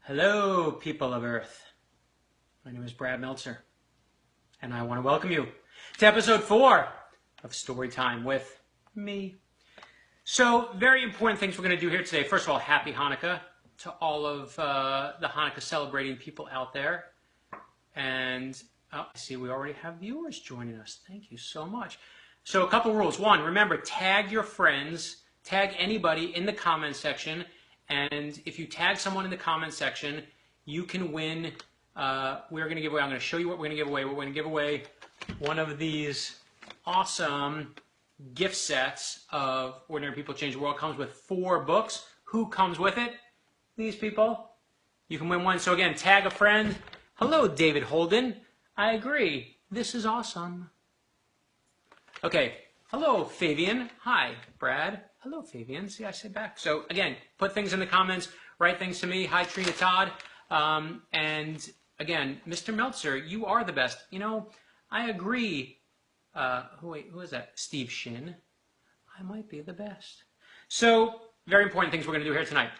Hello, people of Earth. My name is Brad Meltzer, and I want to welcome you to episode 4 of Storytime with me. So, very important things we're going to do here today. First of all, happy Hanukkah to all of the Hanukkah celebrating people out there. And I see we already have viewers joining us. Thank you so much. So, a couple rules. One, remember, tag your friends, tag anybody in the comment section. And if you tag someone in the comment section, you can win. We're going to give away. I'm going to show you what we're going to give away. We're going to give away one of these awesome gift sets of Ordinary People Change the World. It comes with 4 books. Who comes with it? These people. You can win one. So again, tag a friend. Hello, David Holden. I agree. This is awesome. Okay. Hello, Fabian. Hi, Brad. Hello, Fabian. See, I said back. So, again, put things in the comments. Write things to me. Hi, Trina Todd. And, again, Mr. Meltzer, you are the best. You know, I agree. Who is that? Steve Shin. I might be the best. So, very important things we're going to do here tonight.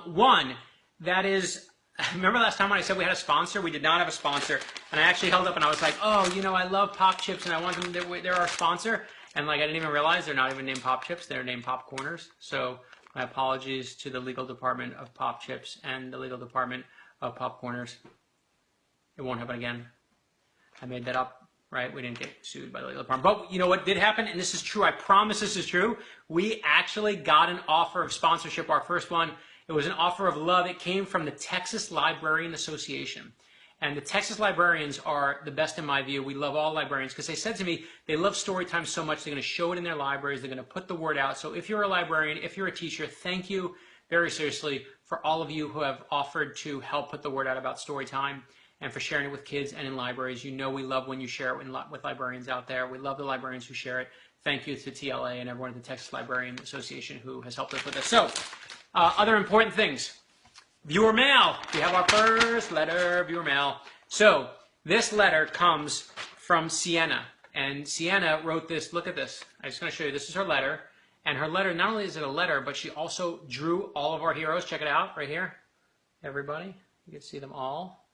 One, that is, remember last time when I said we had a sponsor? We did not have a sponsor. And I actually held up and I was like, oh, you know, I love Pop Chips and I want them, they're our sponsor. And like I didn't even realize they're not even named Pop Chips, they're named Popcorners. So my apologies to the legal department of Pop Chips and the legal department of Popcorners. It won't happen again. I made that up, right? We didn't get sued by the legal department. But you know what did happen? And this is true. I promise this is true. We actually got an offer of sponsorship, our first one. It was an offer of love. It came from the Texas Librarian Association. And the Texas librarians are the best in my view. We love all librarians because they said to me they love Storytime so much they're going to show it in their libraries. They're going to put the word out. So if you're a librarian, if you're a teacher, thank you very seriously for all of you who have offered to help put the word out about Storytime and for sharing it with kids and in libraries. You know we love when you share it with librarians out there. We love the librarians who share it. Thank you to TLA and everyone at the Texas Librarian Association who has helped us with this. So other important things. Viewer mail. We have our first letter, viewer mail. So this letter comes from Sienna. And Sienna wrote this. Look at this. I'm just going to show you. This is her letter. And her letter, not only is it a letter, but she also drew all of our heroes. Check it out right here. Everybody. You can see them all.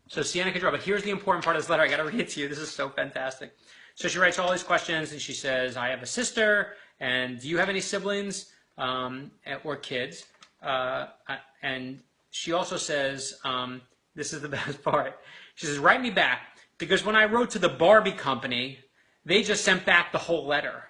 So Sienna could draw. But here's the important part of this letter. I got to read it to you. This is so fantastic. So she writes all these questions. And she says, I have a sister. And do you have any siblings or kids? And she also says, this is the best part. She says, write me back, because when I wrote to the Barbie company, they just sent back the whole letter.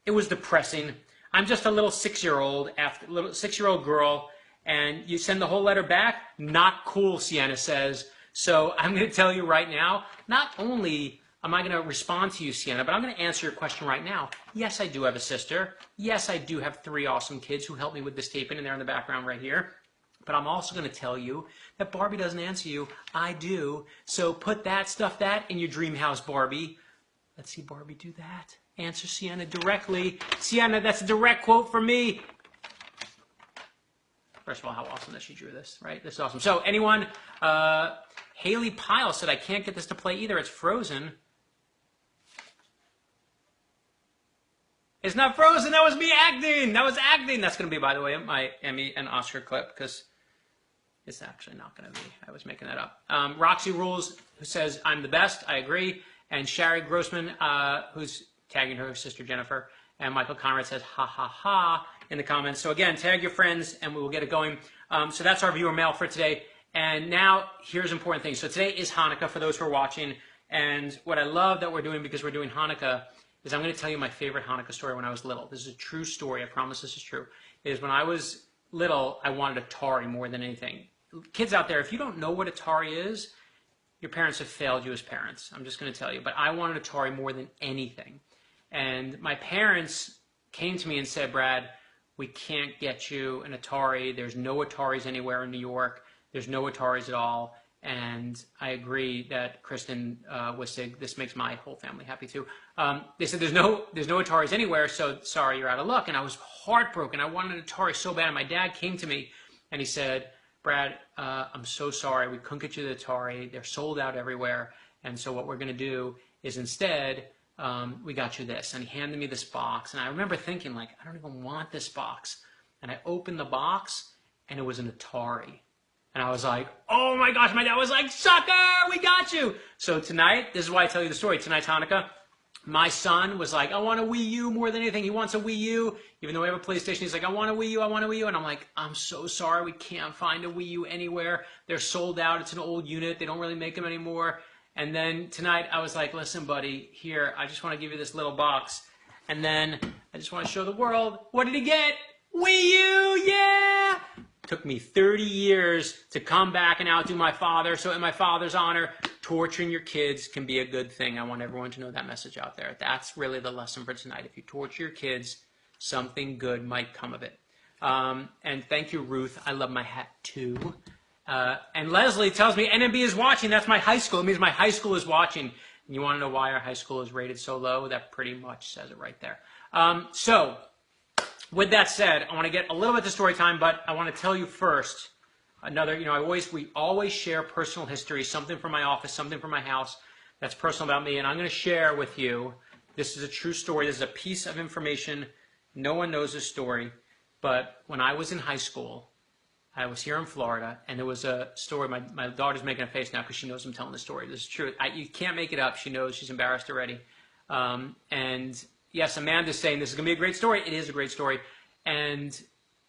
It was depressing. I'm just a little 6-year-old girl, and you send the whole letter back? Not cool, Sienna says. So I'm going to tell you right now, not only am I going to respond to you, Sienna, but I'm going to answer your question right now. Yes, I do have a sister. Yes, I do have 3 awesome kids who help me with this taping, and they're in the background right here. But I'm also going to tell you that Barbie doesn't answer you. I do. So put that in your dream house, Barbie. Let's see Barbie do that. Answer Sienna directly. Sienna, that's a direct quote from me. First of all, how awesome that she drew this, right? This is awesome. So anyone, Haley Pyle said, I can't get this to play either. It's frozen. It's not frozen. That was me acting. That was acting. That's going to be, by the way, my Emmy and Oscar clip because it's actually not going to be. I was making that up. Roxy Rules, who says, I'm the best. I agree. And Shari Grossman, who's tagging her sister Jennifer. And Michael Conrad says, ha, ha, ha, in the comments. So again, tag your friends and we will get it going. So that's our viewer mail for today. And now here's important things. So today is Hanukkah for those who are watching. And what I love that we're doing because we're doing Hanukkah is I'm going to tell you my favorite Hanukkah story when I was little. This is a true story. I promise this is true. Is when I was little, I wanted Atari more than anything. Kids out there, if you don't know what Atari is, your parents have failed you as parents. I'm just going to tell you. But I wanted Atari more than anything. And my parents came to me and said, Brad, we can't get you an Atari. There's no Ataris anywhere in New York. There's no Ataris at all. And I agree that Kristen Wissig, this makes my whole family happy too. They said there's no Ataris anywhere, so sorry, you're out of luck. And I was heartbroken. I wanted an Atari so bad. And my dad came to me and he said, Brad, I'm so sorry. We couldn't get you the Atari. They're sold out everywhere. And so what we're going to do is instead, we got you this. And he handed me this box. And I remember thinking, like, I don't even want this box. And I opened the box, and it was an Atari. And I was like, oh my gosh, my dad was like, sucker, we got you. So tonight, this is why I tell you the story. Tonight's Hanukkah. My son was like, I want a Wii U more than anything. He wants a Wii U. Even though we have a PlayStation, he's like, I want a Wii U, I want a Wii U. And I'm like, I'm so sorry, we can't find a Wii U anywhere. They're sold out. It's an old unit. They don't really make them anymore. And then tonight, I was like, listen, buddy, here, I just want to give you this little box. And then I just want to show the world, what did he get? Wii U, yeah! Took me 30 years to come back and outdo my father. So in my father's honor, torturing your kids can be a good thing. I want everyone to know that message out there. That's really the lesson for tonight. If you torture your kids, something good might come of it. And thank you, Ruth. I love my hat too. And Leslie tells me NMB is watching. That's my high school. It means my high school is watching. And you want to know why our high school is rated so low? That pretty much says it right there. So with that said, I want to get a little bit to story time, but I want to tell you first another, we always share personal history, something from my office, something from my house that's personal about me, and I'm going to share with you, this is a true story, this is a piece of information, no one knows this story, but when I was in high school, I was here in Florida, and there was a story, my daughter's making a face now because she knows I'm telling the story, this is true, you can't make it up, she knows, she's embarrassed already, and yes, Amanda's saying this is going to be a great story. It is a great story. And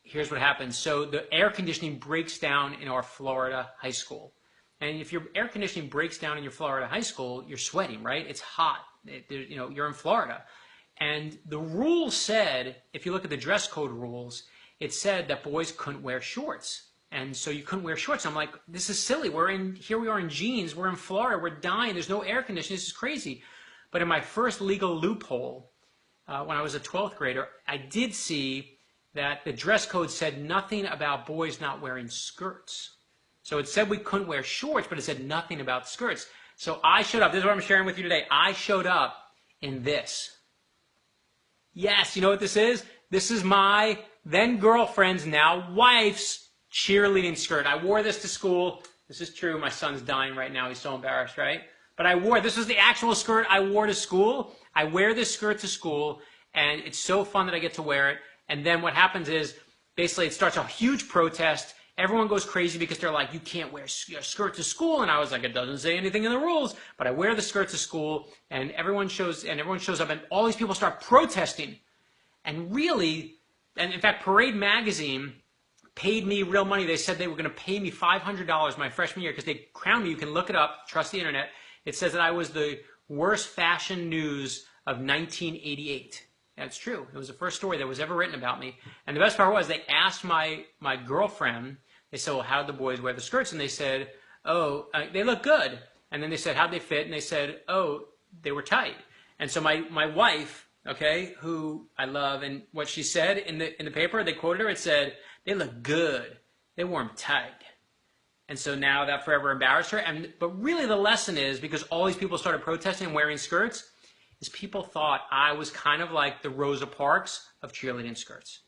here's what happens. So the air conditioning breaks down in our Florida high school. And if your air conditioning breaks down in your Florida high school, you're sweating, right? It's hot. You're in Florida. And the rule said, if you look at the dress code rules, it said that boys couldn't wear shorts. And so you couldn't wear shorts. I'm like, this is silly. Here we are in jeans. We're in Florida. We're dying. There's no air conditioning. This is crazy. But in my first legal loophole, when I was a 12th grader, I did see that the dress code said nothing about boys not wearing skirts. So it said we couldn't wear shorts, but it said nothing about skirts. So I showed up. This is what I'm sharing with you today. I showed up in this. Yes, you know what this is? This is my then girlfriend's, now wife's cheerleading skirt. I wore this to school. This is true. My son's dying right now. He's so embarrassed, right? But this was the actual skirt I wore to school. I wear this skirt to school, and it's so fun that I get to wear it. And then what happens is, basically, it starts a huge protest. Everyone goes crazy because they're like, you can't wear a skirt to school. And I was like, it doesn't say anything in the rules. But I wear the skirt to school, and everyone shows up, and all these people start protesting. And really, and in fact, Parade Magazine paid me real money. They said they were going to pay me $500 my freshman year because they crowned me. You can look it up. Trust the internet. It says that I was the worst fashion news of 1988. That's true. It was the first story that was ever written about me. And the best part was they asked my girlfriend, they said, well, how did the boys wear the skirts? And they said, oh, they look good. And then they said, how'd they fit? And they said, oh, they were tight. And so my wife, okay, who I love, and what she said in the paper, they quoted her, it said, they look good. They wore them tight. And so now that forever embarrassed her. But really the lesson is, because all these people started protesting and wearing skirts, is people thought I was kind of like the Rosa Parks of cheerleading skirts.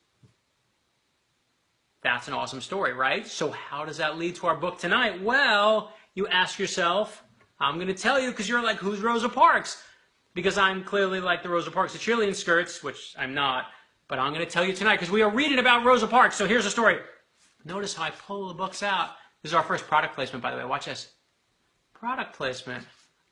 That's an awesome story, right? So how does that lead to our book tonight? Well, you ask yourself, I'm going to tell you because you're like, who's Rosa Parks? Because I'm clearly like the Rosa Parks of cheerleading skirts, which I'm not. But I'm going to tell you tonight because we are reading about Rosa Parks. So here's the story. Notice how I pull the books out. This is our first product placement, by the way. Watch this. Product placement.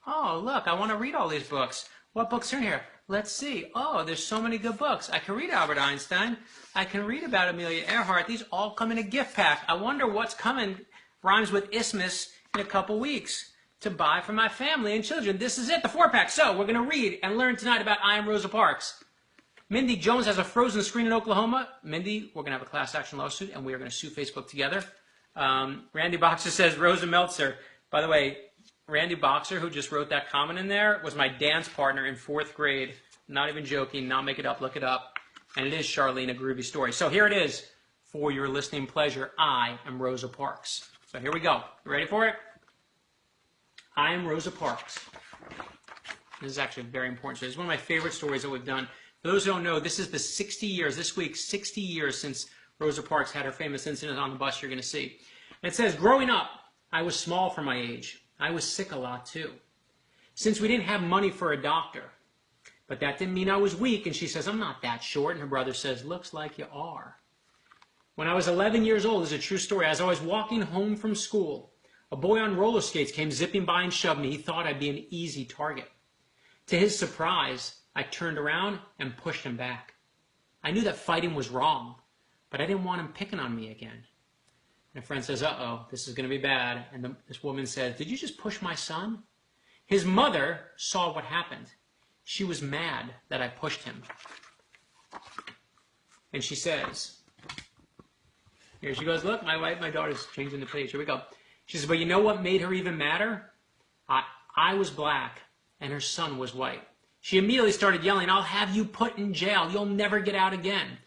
Oh, look, I want to read all these books. What books are in here? Let's see. Oh, there's so many good books. I can read Albert Einstein. I can read about Amelia Earhart. These all come in a gift pack. I wonder what's coming, rhymes with Isthmus, in a couple weeks to buy for my family and children. This is it, the 4-pack. So we're going to read and learn tonight about I Am Rosa Parks. Mindy Jones has a frozen screen in Oklahoma. Mindy, we're going to have a class action lawsuit, and we are going to sue Facebook together. Randy Boxer says, Rosa Meltzer. By the way, Randy Boxer, who just wrote that comment in there, was my dance partner in 4th grade. Not even joking, not make it up, look it up. And it is Charlene, a groovy story. So here it is, for your listening pleasure. I am Rosa Parks. So here we go. You ready for it? I am Rosa Parks. This is actually a very important story. It's one of my favorite stories that we've done. For those who don't know, this is the 60 years, this week, 60 years since Rosa Parks had her famous incident on the bus you're going to see. And it says, growing up, I was small for my age. I was sick a lot too. Since we didn't have money for a doctor. But that didn't mean I was weak. And she says, I'm not that short. And her brother says, looks like you are. When I was 11 years old, this is a true story, as I was walking home from school, a boy on roller skates came zipping by and shoved me. He thought I'd be an easy target. To his surprise, I turned around and pushed him back. I knew that fighting was wrong, but I didn't want him picking on me again. And a friend says, uh-oh, this is going to be bad. And this woman says, did you just push my son? His mother saw what happened. She was mad that I pushed him. And she says, here she goes, look, my daughter's changing the page. Here we go. She says, but you know what made her even madder? I was black and her son was white. She immediately started yelling, I'll have you put in jail. You'll never get out again.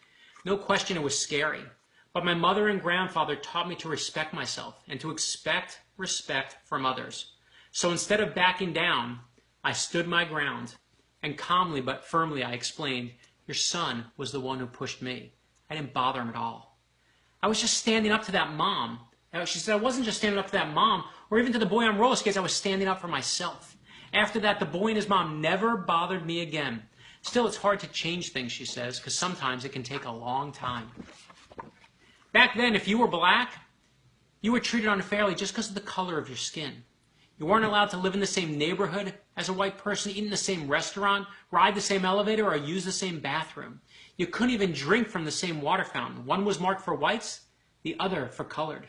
No question, it was scary. But my mother and grandfather taught me to respect myself and to expect respect from others. So instead of backing down, I stood my ground and calmly but firmly I explained, your son was the one who pushed me. I didn't bother him at all. I was just standing up to that mom. She said, I wasn't just standing up to that mom or even to the boy on roller skates. I was standing up for myself. After that, the boy and his mom never bothered me again. Still, it's hard to change things, she says, because sometimes it can take a long time. Back then, if you were black, you were treated unfairly just because of the color of your skin. You weren't allowed to live in the same neighborhood as a white person, eat in the same restaurant, ride the same elevator, or use the same bathroom. You couldn't even drink from the same water fountain. One was marked for whites, the other for colored.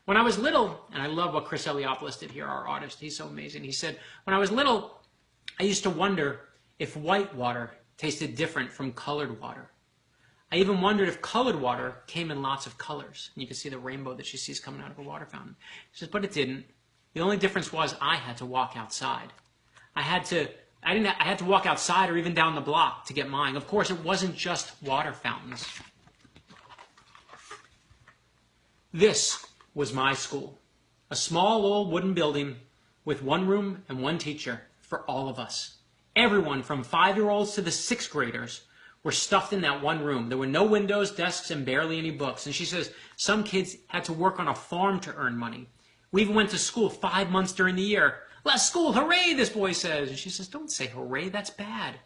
When I was little, and I love what Chris Eliopoulos did here, our artist, he's so amazing. He said, when I was little, I used to wonder if white water tasted different from colored water. I even wondered if colored water came in lots of colors. And you can see the rainbow that she sees coming out of a water fountain. She says, but it didn't. The only difference was I had to walk outside. I had to walk outside or even down the block to get mine. Of course, it wasn't just water fountains. This was my school. A small old wooden building with one room and one teacher for all of us. Everyone from 5-year-olds to the 6th graders were stuffed in that one room. There were no windows, desks, and barely any books. And she says some kids had to work on a farm to earn money. We even went to school 5 months during the year. Last school, hooray, this boy says. And she says, don't say hooray, that's bad.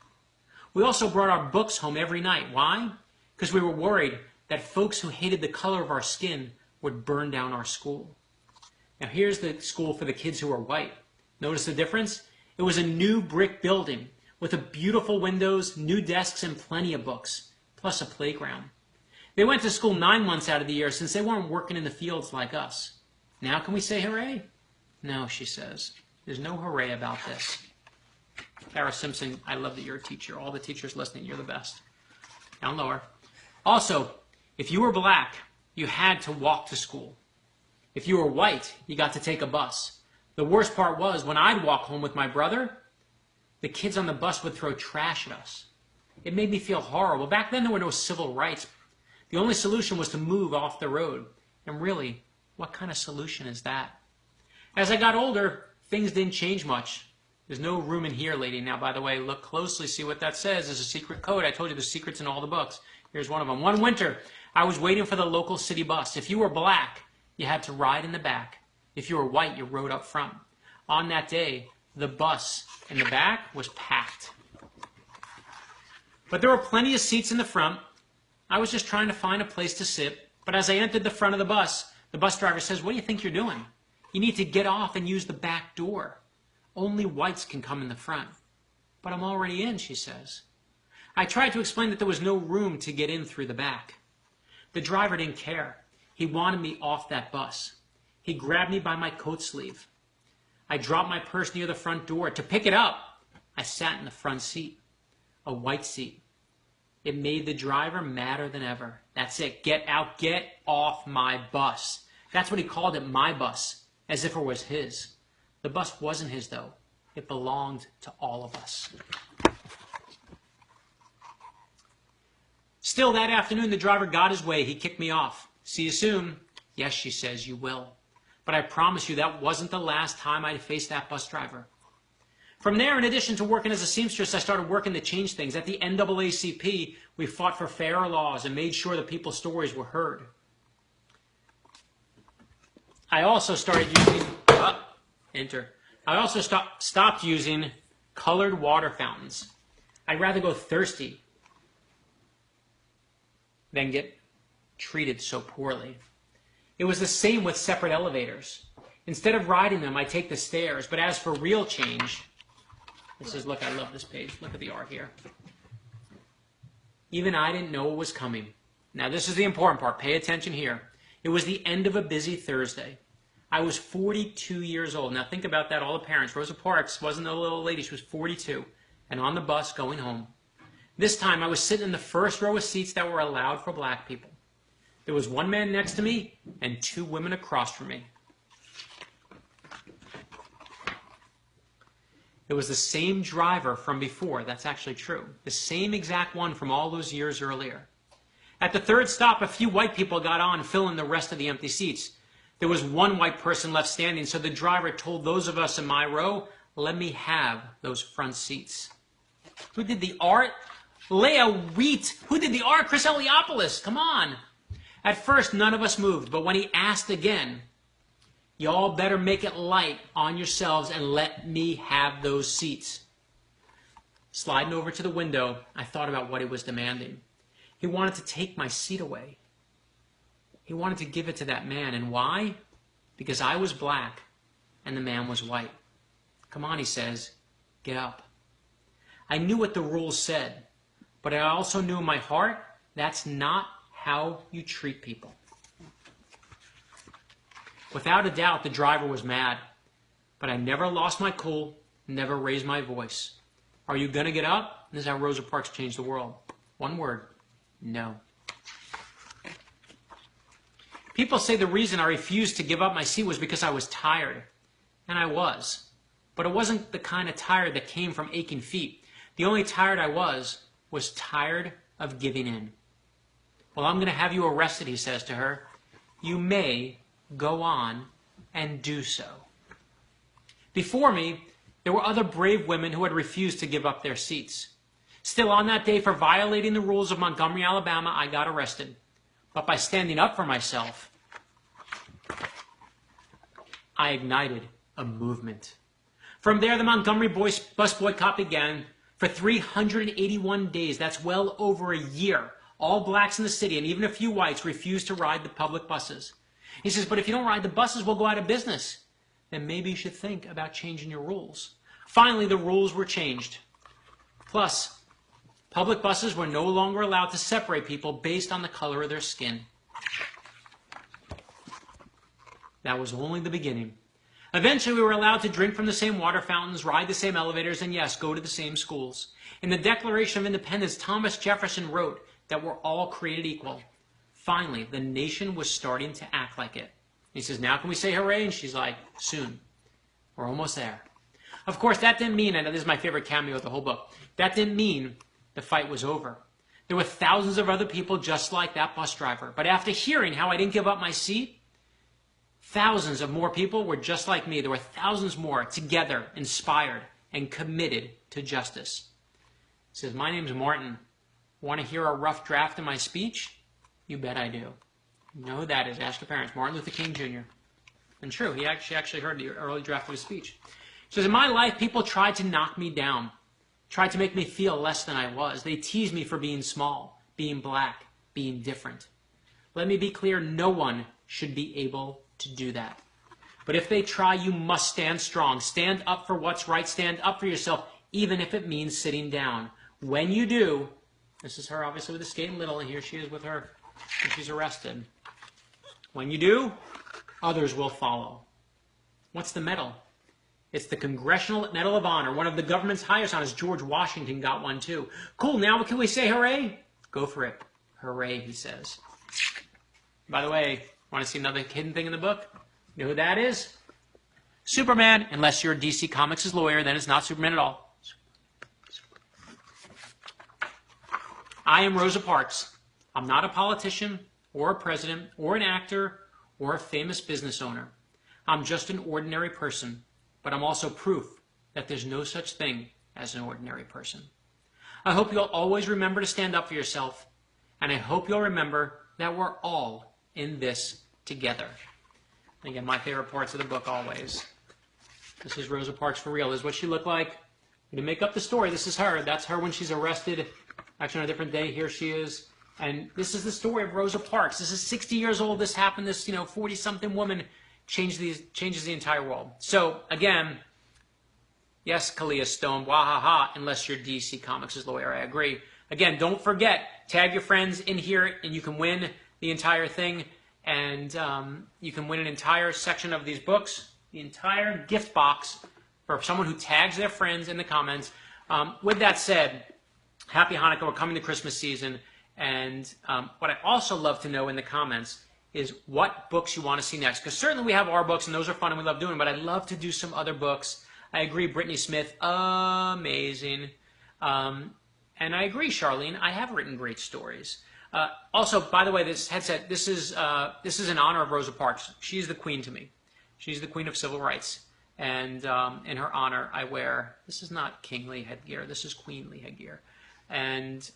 We also brought our books home every night. Why? Because we were worried that folks who hated the color of our skin would burn down our school. Now here's the school for the kids who are white. Notice the difference? It was a new brick building with beautiful windows, new desks, and plenty of books, plus a playground. They went to school 9 months out of the year since they weren't working in the fields like us. Now can we say hooray? No, she says. There's no hooray about this. Tara Simpson, I love that you're a teacher. All the teachers listening, you're the best. Down lower. Also, if you were black, you had to walk to school. If you were white, you got to take a bus. The worst part was when I'd walk home with my brother, the kids on the bus would throw trash at us. It made me feel horrible. Back then, there were no civil rights. The only solution was to move off the road. And really, what kind of solution is that? As I got older, things didn't change much. There's no room in here, lady. Now, by the way, look closely, see what that says. There's a secret code. I told you there's secrets in all the books. Here's one of them. One winter, I was waiting for the local city bus. If you were black, you had to ride in the back. If you were white, you rode up front. On that day, the bus in the back was packed. But there were plenty of seats in the front. I was just trying to find a place to sit. But as I entered the front of the bus driver says, what do you think you're doing? You need to get off and use the back door. Only whites can come in the front. But I'm already in, she says. I tried to explain that there was no room to get in through the back. The driver didn't care. He wanted me off that bus. He grabbed me by my coat sleeve. I dropped my purse near the front door. To pick it up, I sat in the front seat, a white seat. It made the driver madder than ever. That's it. Get out. Get off my bus. That's what he called it, my bus, as if it was his. The bus wasn't his, though. It belonged to all of us. Still, that afternoon, the driver got his way. He kicked me off. See you soon. Yes, she says, you will. But I promise you that wasn't the last time I'd faced that bus driver. From there, in addition to working as a seamstress, I started working to change things. At the NAACP, we fought for fairer laws and made sure that people's stories were heard. I also started using... I also stopped using colored water fountains. I'd rather go thirsty than get treated so poorly. It was the same with separate elevators. Instead of riding them, I take the stairs. But as for real change, look, I love this page. Look at the art here. Even I didn't know what was coming. Now, this is the important part. Pay attention here. It was the end of a busy Thursday. I was 42 years old. Now, think about that, all the parents. Rosa Parks wasn't a little lady. She was 42 and on the bus going home. This time, I was sitting in the first row of seats that were allowed for black people. There was one man next to me and two women across from me. It was the same driver from before. That's actually true. The same exact one from all those years earlier. At the third stop, a few white people got on, filling the rest of the empty seats. There was one white person left standing, so the driver told those of us in my row, "Let me have those front seats." Who did the art? Leah Wheat. Who did the art? Chris Eliopoulos. Come on. At first, none of us moved, but when he asked again, "Y'all better make it light on yourselves and let me have those seats." Sliding over to the window, I thought about what he was demanding. He wanted to take my seat away. He wanted to give it to that man. And why? Because I was black and the man was white. "Come on," he says, "get up." I knew what the rules said, but I also knew in my heart that's not how you treat people. Without a doubt, the driver was mad, but I never lost my cool, never raised my voice. Are you going to get up? This is how Rosa Parks changed the world. One word: no. People say the reason I refused to give up my seat was because I was tired. And I was. But it wasn't the kind of tired that came from aching feet. The only tired I was tired of giving in. "Well, I'm going to have you arrested," he says to her. "You may go on and do so." Before me, there were other brave women who had refused to give up their seats. Still, on that day, for violating the rules of Montgomery, Alabama, I got arrested. But by standing up for myself, I ignited a movement. From there, the Montgomery bus boycott began. For 381 days, that's well over a year, all blacks in the city and even a few whites refused to ride the public buses. He says, "But if you don't ride the buses, we'll go out of business. Then maybe you should think about changing your rules." Finally, the rules were changed. Plus, public buses were no longer allowed to separate people based on the color of their skin. That was only the beginning. Eventually, we were allowed to drink from the same water fountains, ride the same elevators, and yes, go to the same schools. In the Declaration of Independence, Thomas Jefferson wrote that we're all created equal. Finally, the nation was starting to act like it. He says, "Now can we say hooray?" And she's like, "Soon. We're almost there." Of course, that didn't mean, and this is my favorite cameo of the whole book, that didn't mean the fight was over. There were thousands of other people just like that bus driver. But after hearing how I didn't give up my seat, thousands of more people were just like me. There were thousands more together, inspired, and committed to justice. He says, "My name's Martin. Want to hear a rough draft of my speech? You bet I do." You know who that is? Ask your parents. Martin Luther King Jr. And true, he actually heard the early draft of his speech. He says, "In my life, people tried to knock me down, tried to make me feel less than I was. They teased me for being small, being black, being different. Let me be clear, no one should be able to do that. But if they try, you must stand strong. Stand up for what's right. Stand up for yourself, even if it means sitting down. When you do," this is her obviously with the skate and little, and here she is with her when she's arrested. "When you do, others will follow." What's the medal? It's the Congressional Medal of Honor, one of the government's highest honors. George Washington got one too. Cool, now can we say hooray? Go for it. Hooray, he says. By the way, want to see another hidden thing in the book? You know who that is? Superman. Unless you're a DC Comics' lawyer, then it's not Superman at all. I am Rosa Parks. I'm not a politician or a president or an actor or a famous business owner. I'm just an ordinary person, but I'm also proof that there's no such thing as an ordinary person. I hope you'll always remember to stand up for yourself, and I hope you'll remember that we're all in this together. Again, my favorite parts of the book always. This is Rosa Parks for real. This is what she looked like. To make up the story, this is her. That's her when she's arrested. Actually, on a different day, here she is And this is the story of Rosa Parks. This is 60 years old. This happened. This 40-something woman changes the entire world. So again, yes, Kalia Stone, wahaha, unless you're DC Comics' lawyer. I agree. Again, don't forget, tag your friends in here, and you can win the entire thing. And you can win an entire section of these books, the entire gift box for someone who tags their friends in the comments. With that said, happy Hanukkah. We're coming to Christmas season. And what I also love to know in the comments is what books you want to see next. Because certainly we have our books, and those are fun, and we love doing them. But I'd love to do some other books. I agree, Brittany Smith, amazing. And I agree, Charlene, I have written great stories. Also, by the way, this headset, this is in honor of Rosa Parks. She's the queen to me. She's the queen of civil rights. And in her honor, I wear, this is not kingly headgear, this is queenly headgear. And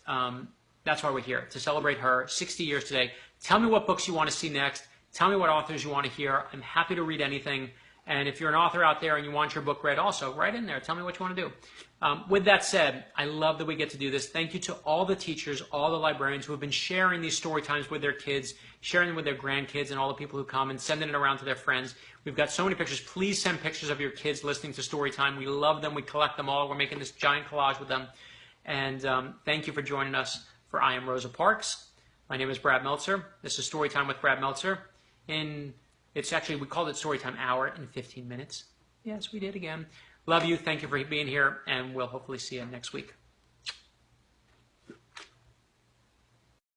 that's why we're here, to celebrate her 60 years today. Tell me what books you want to see next. Tell me what authors you want to hear. I'm happy to read anything. And if you're an author out there and you want your book read also, write in there. Tell me what you want to do. With that said, I love that we get to do this. Thank you to all the teachers, all the librarians who have been sharing these story times with their kids, sharing them with their grandkids, and all the people who come and sending it around to their friends. We've got so many pictures. Please send pictures of your kids listening to Storytime. We love them. We collect them all. We're making this giant collage with them. And thank you for joining us for I Am Rosa Parks. My name is Brad Meltzer. This is Storytime with Brad Meltzer. It's actually, we called it Storytime Hour in 15 minutes. Yes, we did again. Love you. Thank you for being here, and we'll hopefully see you next week.